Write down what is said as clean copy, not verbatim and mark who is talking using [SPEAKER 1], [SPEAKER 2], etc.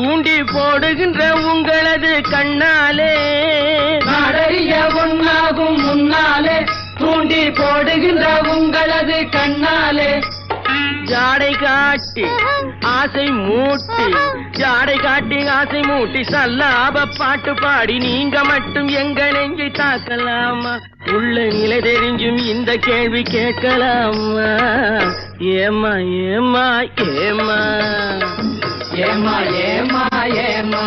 [SPEAKER 1] தூண்டி போடுகின்ற உங்களது கண்ணாலே
[SPEAKER 2] நாடறிய ஒன்னாகும் முன்னாலே தூண்டி போடுகின்ற உங்களது கண்ணாலே
[SPEAKER 1] ஜாடை காட்டி ஆசை மூட்டி ஜாடை காட்டி ஆசை மூட்டி சல்லாப பாட்டு பாடி நீங்க மட்டும் எங்க நெஞ்சை தாக்கலாமா உள்ள நிலை தெரிஞ்சும் இந்த கேள்வி கேட்கலாமா ஏமா ஏமா ஏமா
[SPEAKER 2] ஏமா ஏமா ஏமா